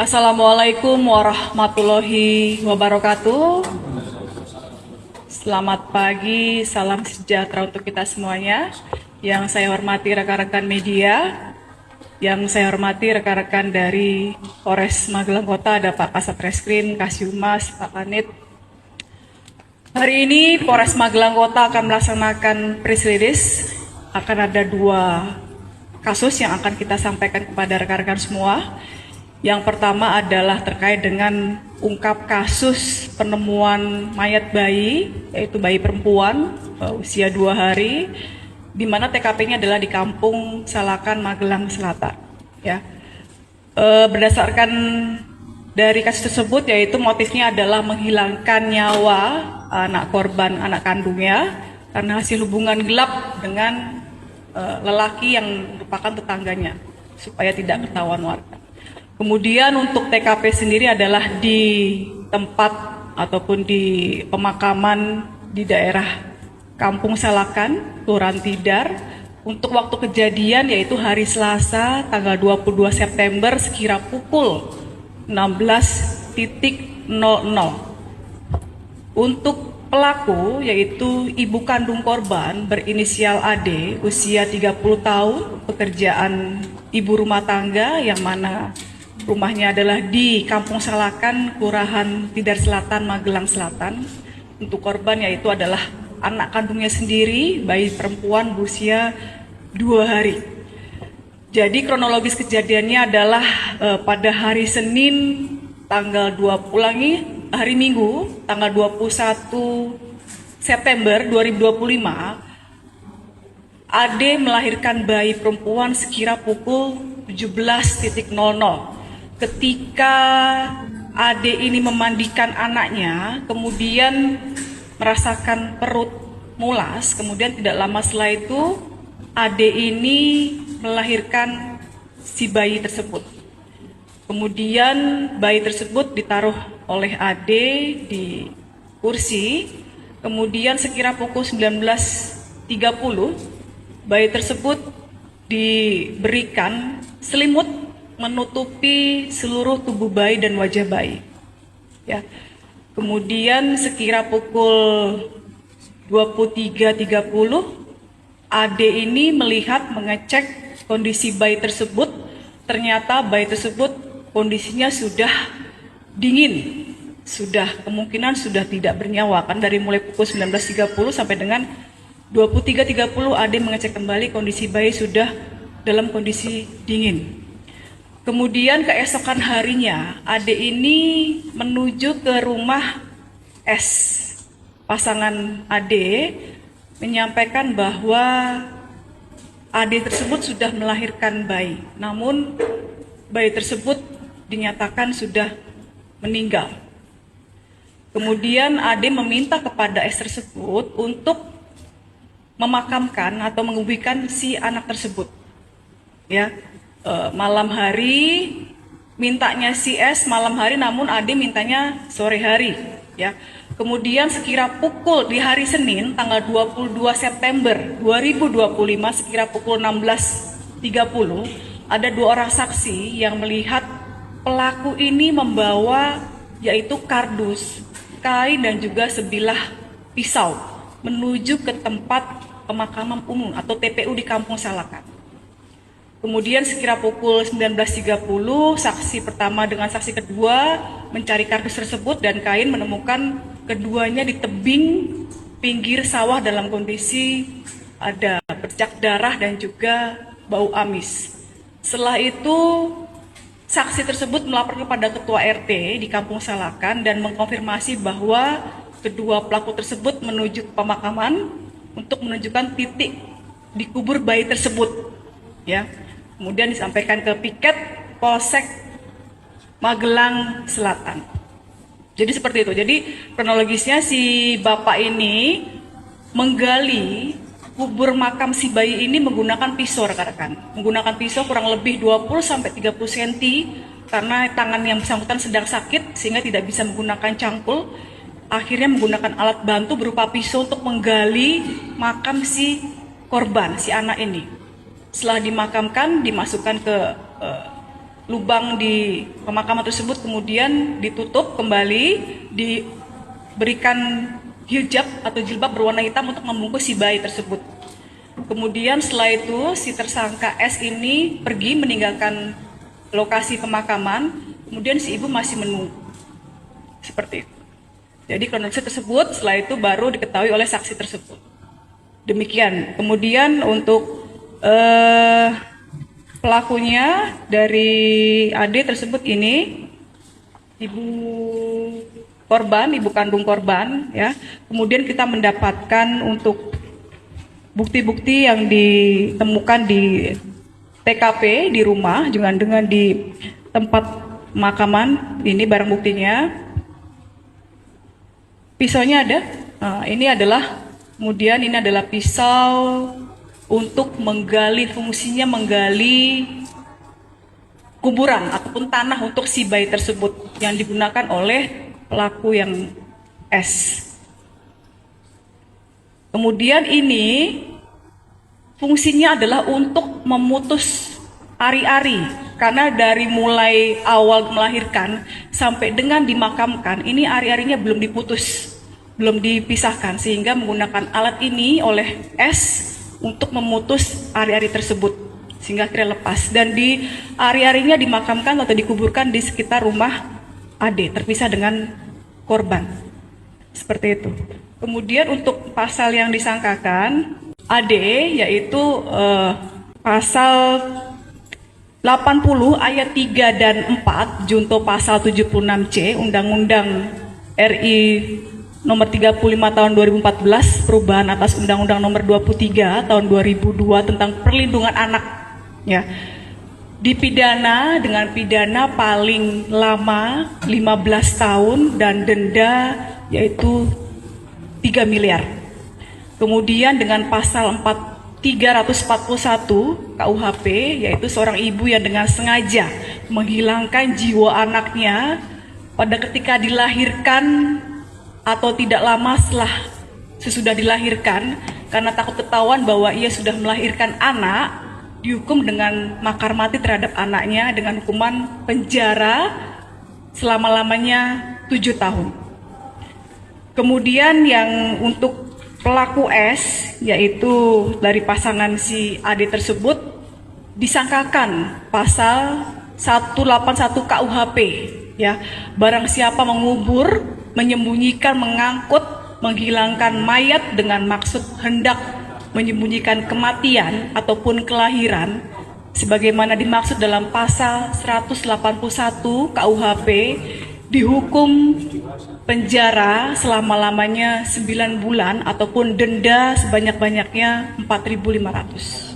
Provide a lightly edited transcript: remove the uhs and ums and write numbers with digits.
Assalamualaikum warahmatullahi wabarakatuh. Selamat pagi, salam sejahtera untuk kita semuanya. Yang saya hormati rekan-rekan media, yang saya hormati rekan-rekan dari Polres Magelang Kota, ada Pak Kasat Reskrim, Kashumas, Pak Kanit. Hari ini Polres Magelang Kota akan melaksanakan press release. Akan ada 2 kasus yang akan kita sampaikan kepada rekan-rekan semua. Yang pertama adalah terkait dengan ungkap kasus penemuan mayat bayi, yaitu bayi perempuan usia 2 hari, di mana TKP-nya adalah di Kampung Salakan, Magelang Selatan. Ya, berdasarkan dari kasus tersebut, yaitu motifnya adalah menghilangkan nyawa anak korban, anak kandungnya, karena hasil hubungan gelap dengan lelaki yang merupakan tetangganya, supaya tidak ketahuan warga. Kemudian untuk TKP sendiri adalah di tempat ataupun di pemakaman di daerah Kampung Salakan, Kelurahan Tidar. Untuk waktu kejadian yaitu hari Selasa tanggal 22 September sekira pukul 16.00. Untuk pelaku yaitu ibu kandung korban berinisial AD, usia 30 tahun, pekerjaan ibu rumah tangga yang mana rumahnya adalah di Kampung Salakan, Kelurahan Tidar Selatan, Magelang Selatan. Untuk korban yaitu adalah anak kandungnya sendiri, bayi perempuan berusia 2 hari. Jadi kronologis kejadiannya adalah pada hari Senin tanggal 20, hari Minggu tanggal 21 September 2025, Ade melahirkan bayi perempuan sekira pukul 17.00. Ketika Ade ini memandikan anaknya, kemudian merasakan perut mulas, kemudian tidak lama setelah itu Ade ini melahirkan si bayi tersebut. Kemudian bayi tersebut ditaruh oleh Ade di kursi, kemudian sekira pukul 19.30 bayi tersebut diberikan selimut menutupi seluruh tubuh bayi dan wajah bayi. Ya. Kemudian sekira pukul 23.30 Ade ini melihat mengecek kondisi bayi tersebut. Ternyata bayi tersebut kondisinya sudah dingin, sudah kemungkinan sudah tidak bernyawa, kan dari mulai pukul 19.30 sampai dengan 23.30 Ade mengecek kembali kondisi bayi sudah dalam kondisi dingin. Kemudian keesokan harinya Ade ini menuju ke rumah S. Pasangan Ade menyampaikan bahwa Ade tersebut sudah melahirkan bayi, namun bayi tersebut dinyatakan sudah meninggal. Kemudian Ade meminta kepada S tersebut untuk memakamkan atau menguburkan si anak tersebut. Ya, malam hari mintanya si S malam hari, namun Ade mintanya sore hari. Ya, kemudian sekira pukul di hari Senin tanggal 22 September 2025 sekira pukul 16.30 ada 2 orang saksi yang melihat pelaku ini membawa yaitu kardus, kain dan juga sebilah pisau menuju ke tempat pemakaman umum atau TPU di Kampung Salakan. Kemudian sekira pukul 19.30 saksi pertama dengan saksi kedua mencari kardus tersebut dan kain, menemukan keduanya di tebing pinggir sawah dalam kondisi ada bercak darah dan juga bau amis. Setelah itu saksi tersebut melapor kepada ketua RT di Kampung Salakan dan mengkonfirmasi bahwa kedua pelaku tersebut menuju ke pemakaman untuk menunjukkan titik dikubur bayi tersebut. Ya. Kemudian disampaikan ke piket Polsek Magelang Selatan. Jadi seperti itu. Jadi kronologisnya si bapak ini menggali kubur makam si bayi ini menggunakan pisau, rekan-rekan. Menggunakan pisau kurang lebih 20-30 cm karena tangan yang bersangkutan sedang sakit sehingga tidak bisa menggunakan cangkul. Akhirnya menggunakan alat bantu berupa pisau untuk menggali makam si korban, si anak ini. Setelah dimakamkan, dimasukkan ke lubang di pemakaman tersebut kemudian ditutup kembali, diberikan hijab atau jilbab berwarna hitam untuk membungkus si bayi tersebut. Kemudian setelah itu si tersangka S ini pergi meninggalkan lokasi pemakaman, kemudian si ibu masih menunggu. Seperti itu. Jadi kronologi tersebut setelah itu baru diketahui oleh saksi tersebut. Demikian. Kemudian untuk pelakunya dari AD tersebut ini ibu korban, ibu kandung korban, ya. Kemudian kita mendapatkan untuk bukti-bukti yang ditemukan di TKP di rumah, juga dengan di tempat pemakaman. Ini barang buktinya. Pisaunya ada. Nah, ini adalah pisau untuk menggali, fungsinya menggali kuburan ataupun tanah untuk si bayi tersebut yang digunakan oleh pelaku yang S. Kemudian ini fungsinya adalah untuk memutus ari-ari, karena dari mulai awal melahirkan sampai dengan dimakamkan ini ari-arinya belum diputus, belum dipisahkan, sehingga menggunakan alat ini oleh S untuk memutus ari-ari tersebut sehingga akhirnya lepas, dan di ari-arinya dimakamkan atau dikuburkan di sekitar rumah AD terpisah dengan korban. Seperti itu. Kemudian untuk pasal yang disangkakan AD yaitu pasal 80 ayat 3 dan 4 junto pasal 76C Undang-Undang RI nomor 35 tahun 2014 perubahan atas Undang-Undang nomor 23 tahun 2002 tentang perlindungan anak, ya. Dipidana dengan pidana paling lama 15 tahun dan denda yaitu 3 miliar. Kemudian dengan pasal 341 KUHP yaitu seorang ibu yang dengan sengaja menghilangkan jiwa anaknya pada ketika dilahirkan atau tidak lama sesudah dilahirkan karena takut ketahuan bahwa ia sudah melahirkan anak, dihukum dengan makar mati terhadap anaknya dengan hukuman penjara selama-lamanya 7 tahun. Kemudian yang untuk pelaku S yaitu dari pasangan si AD tersebut disangkakan pasal 181 KUHP, ya, barang siapa mengubur, menyembunyikan, mengangkut, menghilangkan mayat dengan maksud hendak menyembunyikan kematian ataupun kelahiran sebagaimana dimaksud dalam pasal 181 KUHP dihukum penjara selama-lamanya 9 bulan ataupun denda sebanyak-banyaknya 4.500.